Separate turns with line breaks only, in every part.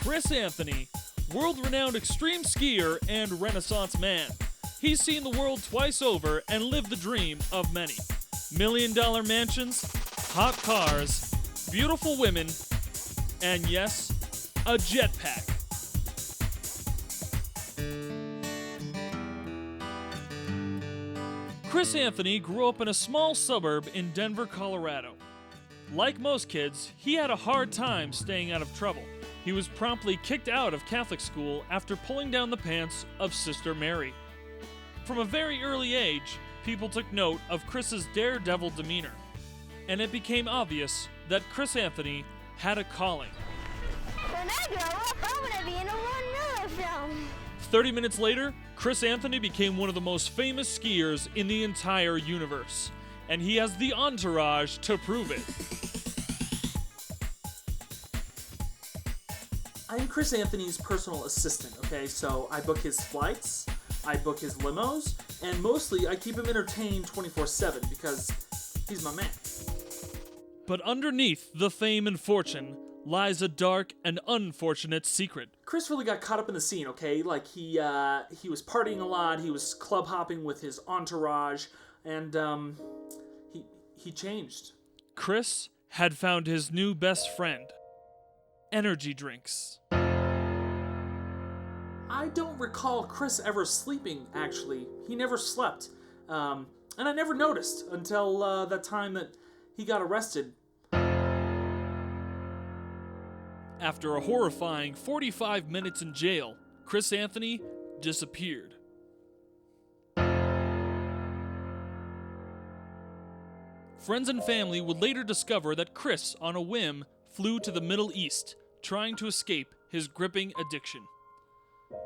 Chris Anthony, world-renowned extreme skier and Renaissance man. He's seen the world twice over and lived the dream of many. Million-dollar mansions, hot cars, beautiful women, and yes, a jetpack. Chris Anthony grew up in a small suburb in Denver, Colorado. Like most kids, he had a hard time staying out of trouble. He was promptly kicked out of Catholic school after pulling down the pants of Sister Mary. From a very early age, people took note of Chris's daredevil demeanor, and it became obvious that Chris Anthony had a calling.
When I grow up, I want to be in a Ron Miller film.
30 minutes later, Chris Anthony became one of the most famous skiers in the entire universe, and he has the entourage to prove it.
I'm Chris Anthony's personal assistant, okay? So I book his flights, I book his limos, and mostly I keep him entertained 24/7 because he's my man.
But underneath the fame and fortune lies a dark and unfortunate secret.
Chris really got caught up in the scene, okay? Like he was partying a lot, he was club hopping with his entourage, and he changed.
Chris had found his new best friend. Energy drinks.
I don't recall Chris ever sleeping, actually. He never slept. And I never noticed until that time that he got arrested.
After a horrifying 45 minutes in jail, Chris Anthony disappeared. Friends and family would later discover that Chris, on a whim, flew to the Middle East, trying to escape his gripping addiction.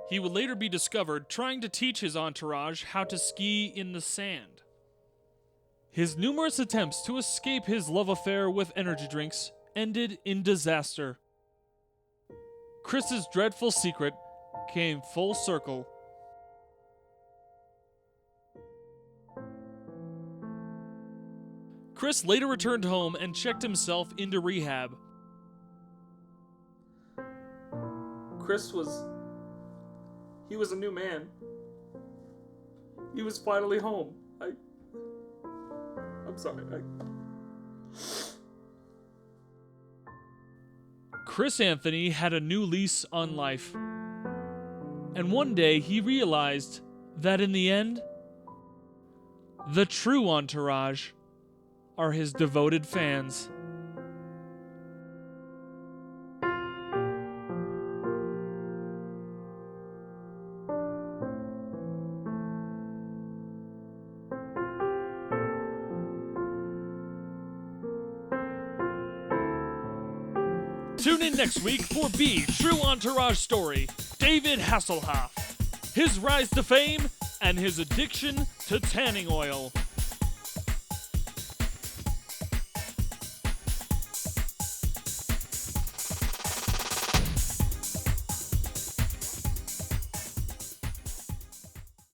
He would later be discovered trying to teach his entourage how to ski in the sand. His numerous attempts to escape his love affair with energy drinks ended in disaster. Chris's dreadful secret came full circle. Chris later returned home and checked himself into rehab.
Chris was a new man. He was finally home. I'm sorry.
Chris Anthony had a new lease on life. And one day he realized that in the end, the true entourage are his devoted fans. Tune in next week for B True Entourage Story, David Hasselhoff, his rise to fame and his addiction to tanning oil.